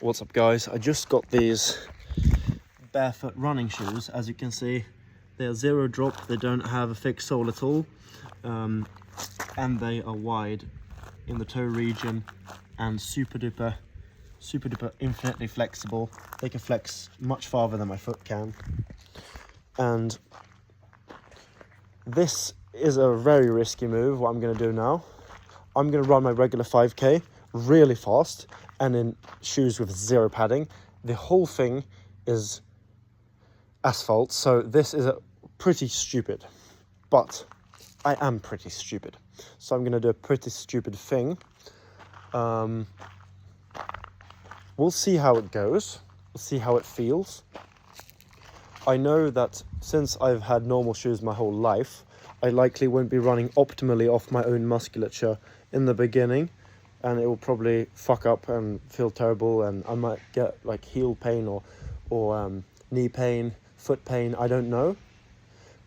What's up guys, I just got these barefoot running shoes. As you can see, they are zero drop, they don't have a fixed sole at all, and they are wide in the toe region and super duper infinitely flexible. They can flex much farther than my foot can, and this is a very risky move. What I'm going to do now, I'm going to run my regular 5k really fast and in shoes with zero padding. The whole thing is asphalt, so this is pretty stupid, but I am pretty stupid, so I'm gonna do a pretty stupid thing. We'll see how it goes, we'll see how it feels. I know that since I've had normal shoes my whole life, I likely won't be running optimally off my own musculature in the beginning, and it will probably fuck up and feel terrible, and I might get like heel pain or knee pain, foot pain, I don't know.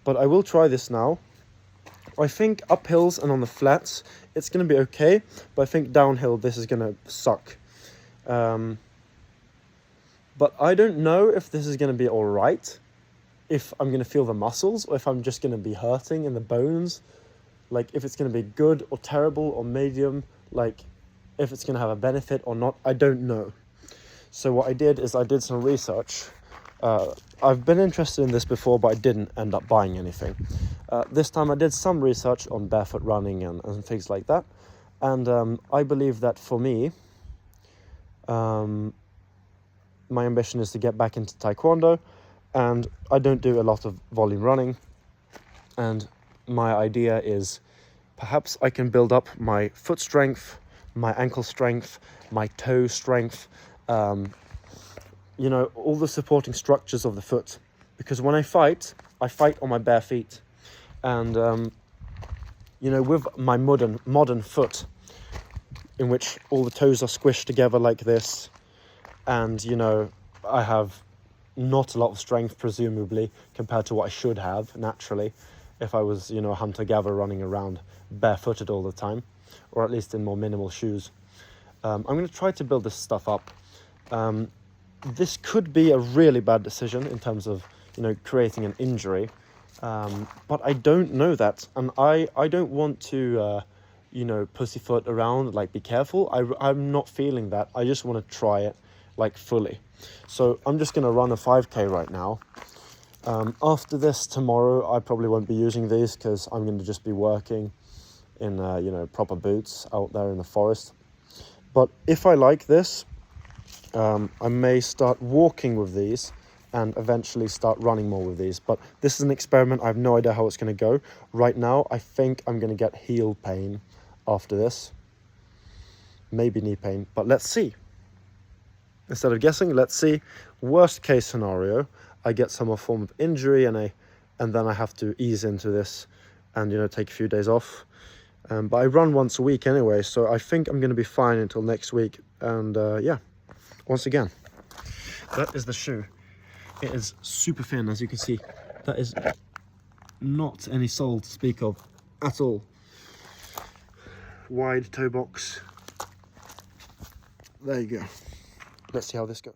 But I will try this now. I think up hills and on the flats it's going to be okay, but I think downhill this is going to suck. But I don't know if this is going to be alright, if I'm going to feel the muscles, or if I'm just going to be hurting in the bones. Like if it's going to be good or terrible or medium, like if it's going to have a benefit or not, I don't know. So what I did is I did some research. I've been interested in this before, but I didn't end up buying anything. This time I did some research on barefoot running and things like that. And I believe that for me, my ambition is to get back into Taekwondo, and I don't do a lot of volume running. And my idea is perhaps I can build up my foot strength, my ankle strength, my toe strength, you know, all the supporting structures of the foot. Because when I fight on my bare feet. And, you know, with my modern foot, in which all the toes are squished together like this, and, you know, I have not a lot of strength, presumably, compared to what I should have, naturally, if I was, you know, a hunter-gatherer running around barefooted all the time, or at least in more minimal shoes. I'm going to try to build this stuff up. This could be a really bad decision in terms of, you know, creating an injury, but I don't know that, and I don't want to, you know, pussyfoot around, like be careful. I'm not feeling that. I just want to try it, like fully. So I'm just going to run a 5k right now. After this, tomorrow, I probably won't be using these because I'm going to just be working in, you know, proper boots out there in the forest. But if I like this, I may start walking with these and eventually start running more with these. But this is an experiment. I have no idea how it's going to go. Right now, I think I'm going to get heel pain after this. Maybe knee pain, but let's see. Instead of guessing, let's see. Worst case scenario, I get some form of injury and then I have to ease into this and, you know, take a few days off. But I run once a week anyway, so I think I'm going to be fine until next week. And yeah, once again, that is the shoe. It is super thin, as you can see. That is not any sole to speak of at all. Wide toe box. There you go. Let's see how this goes.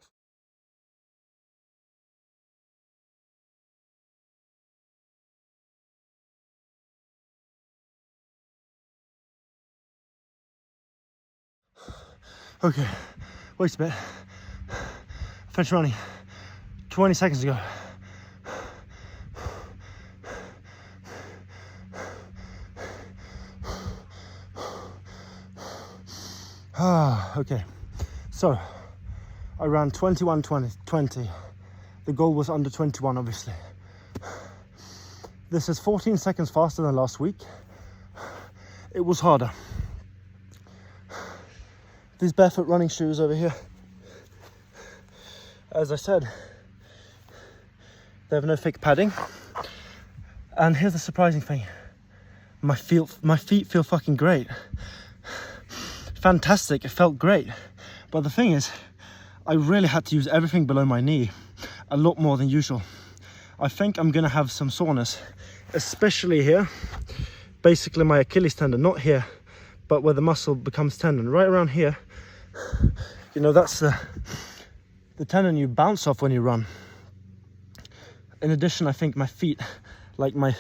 Okay, wait a bit. Finished running 20 seconds ago. Okay, so I ran 21:20. The goal was under 21, obviously. This is 14 seconds faster than last week. It was harder. These barefoot running shoes over here, as I said, they have no thick padding. And here's the surprising thing. My feet feel fucking great. Fantastic, it felt great. But the thing is, I really had to use everything below my knee, a lot more than usual. I think I'm gonna have some soreness, especially here. Basically my Achilles tendon, not here, but where the muscle becomes tendon, right around here. You know, that's the the tendon you bounce off when you run. In addition, I think my feet, like the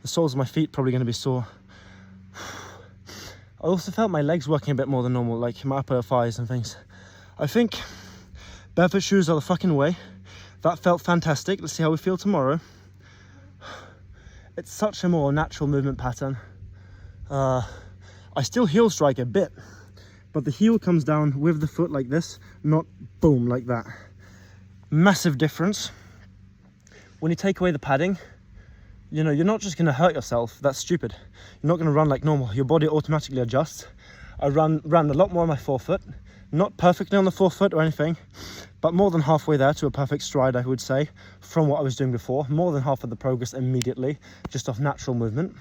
soles of my feet probably going to be sore. I also felt my legs working a bit more than normal, like my upper thighs and things. I think barefoot shoes are the fucking way. That felt fantastic. Let's see how we feel tomorrow. It's such a more natural movement pattern. I still heel strike a bit, but the heel comes down with the foot like this, not boom like that. Massive difference. When you take away the padding, you know, you're not just going to hurt yourself. That's stupid. You're not going to run like normal. Your body automatically adjusts. I ran a lot more on my forefoot. Not perfectly on the forefoot or anything, but more than halfway there to a perfect stride, I would say, from what I was doing before. More than half of the progress immediately, just off natural movement.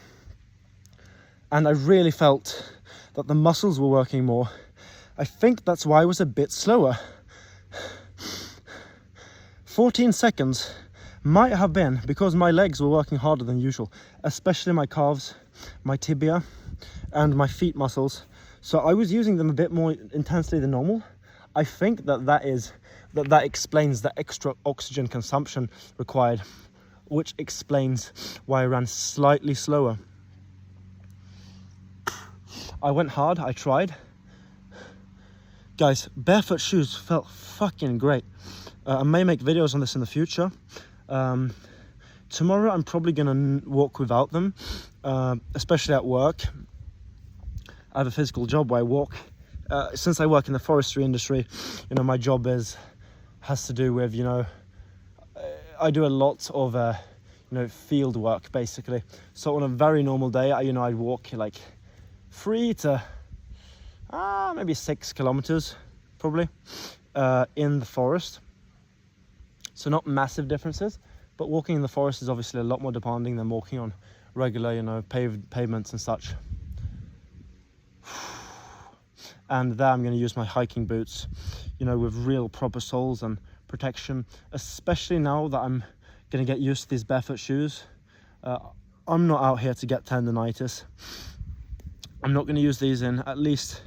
And I really felt that the muscles were working more. I think that's why I was a bit slower. 14 seconds might have been because my legs were working harder than usual, especially my calves, my tibia, and my feet muscles. So I was using them a bit more intensely than normal. I think that explains the extra oxygen consumption required, which explains why I ran slightly slower. I went hard, I tried. Guys, barefoot shoes felt fucking great. I may make videos on this in the future. Tomorrow I'm probably gonna walk without them, especially at work. I have a physical job where I walk. Since I work in the forestry industry, you know, my job has to do with, you know, I do a lot of you know, field work basically. So on a very normal day, I'd walk like 3 to maybe 6 kilometers probably in the forest. So not massive differences, but walking in the forest is obviously a lot more demanding than walking on regular, you know, pavements and such. And there I'm going to use my hiking boots, you know, with real proper soles and protection, especially now that I'm going to get used to these barefoot shoes. I'm not out here to get tendonitis. I'm not going to use these in at least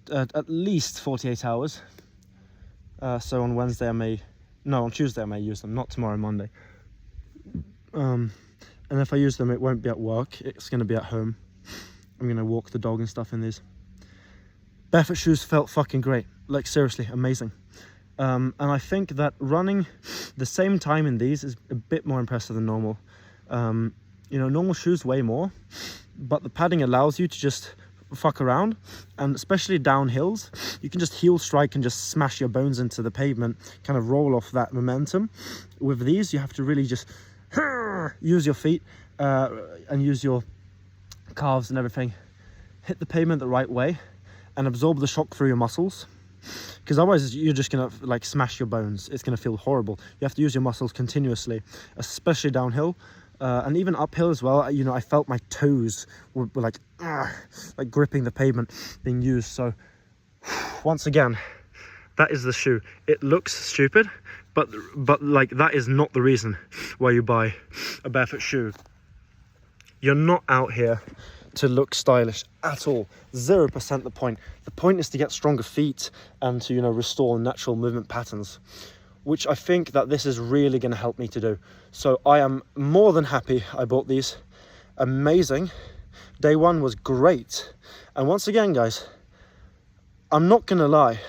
48 hours. So on Tuesday I may use them, not tomorrow, Monday. And if I use them, it won't be at work, it's going to be at home. I'm going to walk the dog and stuff in these. Barefoot shoes felt fucking great, like seriously amazing. And I think that running the same time in these is a bit more impressive than normal. You know, normal shoes weigh more, but the padding allows you to just fuck around, and especially down hills, you can just heel strike and just smash your bones into the pavement, kind of roll off that momentum. With these, you have to really just use your feet and use your calves and everything, hit the pavement the right way and absorb the shock through your muscles, because otherwise you're just gonna like smash your bones. It's gonna feel horrible. You have to use your muscles continuously, especially downhill and even uphill as well. You know, I felt my toes were like gripping the pavement being used. So once again, that is the shoe. It looks stupid, but like that is not the reason why you buy a barefoot shoe. You're not out here to look stylish at all. 0% the point. The point is to get stronger feet and to, you know, restore natural movement patterns, which I think that this is really going to help me to do. So I am more than happy I bought these. Amazing. Day one was great. And once again, guys, I'm not going to lie.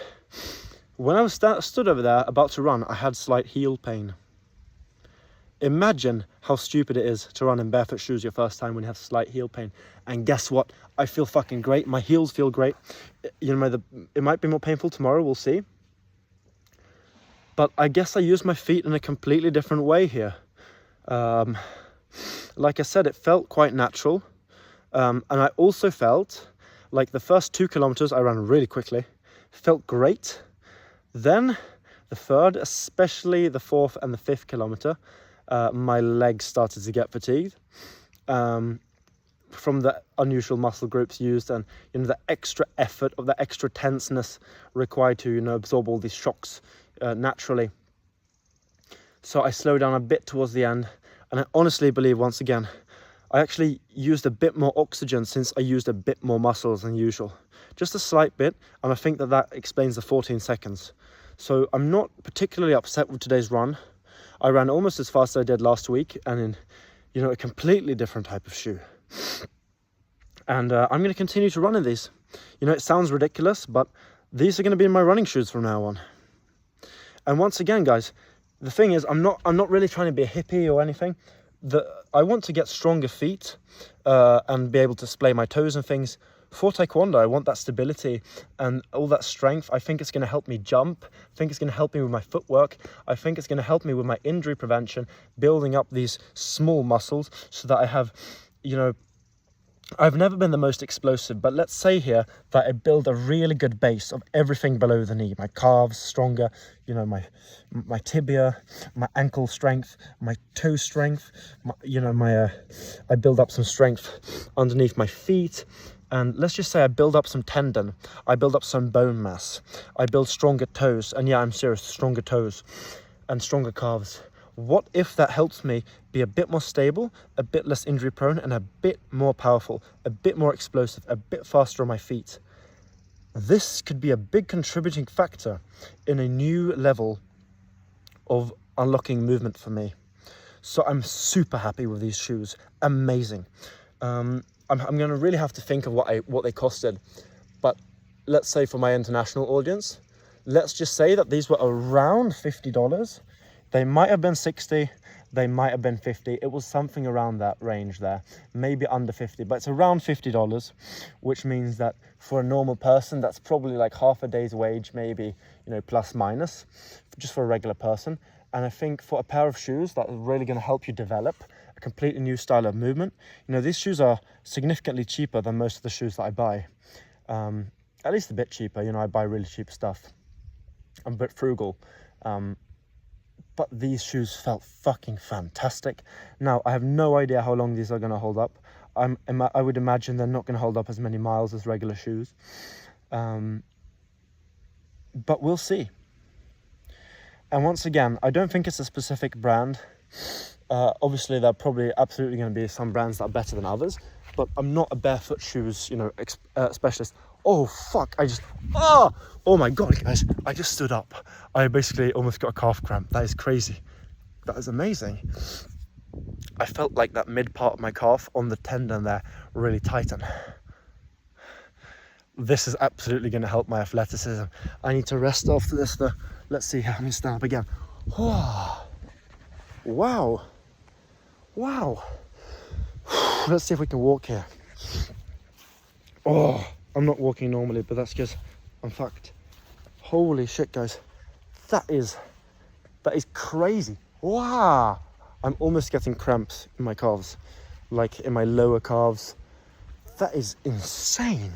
When I was stood over there about to run, I had slight heel pain. Imagine how stupid it is to run in barefoot shoes your first time when you have slight heel pain. And guess what? I feel fucking great. My heels feel great. You know, it might be more painful tomorrow. We'll see. But I guess I use my feet in a completely different way here. Like I said, it felt quite natural. And I also felt like the first 2 kilometers I ran really quickly. Felt great. Then the third, especially the 4th and the 5th kilometer, my legs started to get fatigued from the unusual muscle groups used, and you know, the extra effort of the extra tenseness required to, you know, absorb all these shocks naturally. So I slowed down a bit towards the end, and I honestly believe, once again, I actually used a bit more oxygen since I used a bit more muscles than usual just a slight bit, and I think that explains the 14 seconds. So I'm not particularly upset with today's run. I ran almost as fast as I did last week, and in, you know, a completely different type of shoe. And I'm going to continue to run in these. You know, it sounds ridiculous, but these are going to be my running shoes from now on. And once again, guys, the thing is, I'm not really trying to be a hippie or anything. I want to get stronger feet and be able to splay my toes and things. For Taekwondo, I want that stability and all that strength. I think it's going to help me jump. I think it's going to help me with my footwork. I think it's going to help me with my injury prevention, building up these small muscles so that I have, you know, I've never been the most explosive, but let's say here that I build a really good base of everything below the knee. My calves stronger, you know, my tibia, my ankle strength, my toe strength, I build up some strength underneath my feet. And let's just say I build up some tendon, I build up some bone mass, I build stronger toes, and yeah, I'm serious, stronger toes and stronger calves. What if that helps me be a bit more stable, a bit less injury prone, and a bit more powerful, a bit more explosive, a bit faster on my feet? This could be a big contributing factor in a new level of unlocking movement for me. So I'm super happy with these shoes. Amazing. I'm going to really have to think of what they costed. But let's say for my international audience, let's just say that these were around $50. They might have been 60, they might have been 50. It was something around that range there, maybe under 50, but it's around $50, which means that for a normal person, that's probably like half a day's wage, maybe, you know, plus minus, just for a regular person. And I think for a pair of shoes that are really going to help you develop a completely new style of movement, you know, these shoes are significantly cheaper than most of the shoes that I buy. At least a bit cheaper, you know, I buy really cheap stuff. I'm a bit frugal. But these shoes felt fucking fantastic. Now, I have no idea how long these are going to hold up. I would imagine they're not going to hold up as many miles as regular shoes. But we'll see. And once again, I don't think it's a specific brand. Obviously, there are probably absolutely going to be some brands that are better than others. But I'm not a barefoot shoes, you know, specialist. Oh, fuck, oh my God, guys, I just stood up. I basically almost got a calf cramp. That is crazy. That is amazing. I felt like that mid part of my calf on the tendon there really tighten. This is absolutely going to help my athleticism. I need to rest after this though. Let's see how many stand up again. Wow. Wow. Let's see if we can walk here. Oh, I'm not walking normally, but that's because I'm fucked. Holy shit, guys. That is crazy. Wow. I'm almost getting cramps in my calves, like in my lower calves. That is insane.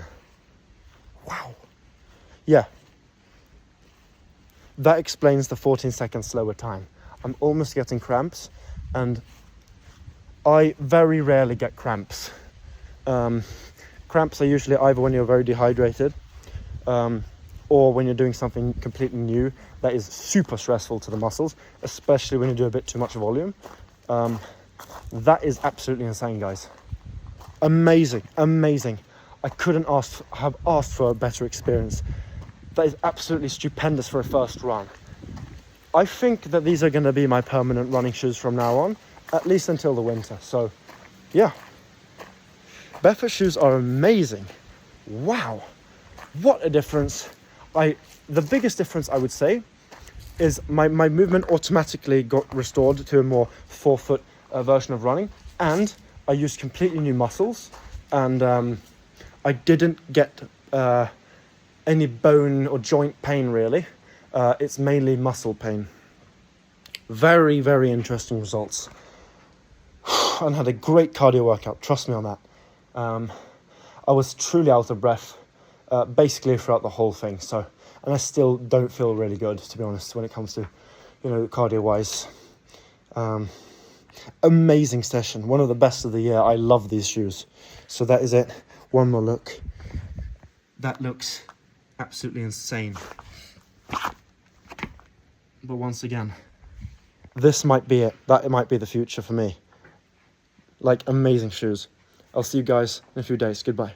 Wow. Yeah. That explains the 14 seconds slower time. I'm almost getting cramps, and I very rarely get cramps. Cramps are usually either when you're very dehydrated, or when you're doing something completely new that is super stressful to the muscles, especially when you do a bit too much volume. That is absolutely insane, guys. Amazing. I couldn't have asked for a better experience. That is absolutely stupendous for a first run. I think that these are going to be my permanent running shoes from now on, at least until the winter. So, yeah. Barefoot shoes are amazing. Wow. What a difference. The biggest difference, I would say, is my movement automatically got restored to a more forefoot version of running, and I used completely new muscles, and I didn't get any bone or joint pain really. It's mainly muscle pain. Very, very interesting results. And had a great cardio workout, trust me on that. I was truly out of breath basically throughout the whole thing. So, and I still don't feel really good, to be honest, when it comes to, you know, cardio-wise. Amazing session, one of the best of the year. I love these shoes. So that is it. One more look. That looks absolutely insane. But once again, this might be it. That might be the future for me. Like, amazing shoes. I'll see you guys in a few days. Goodbye.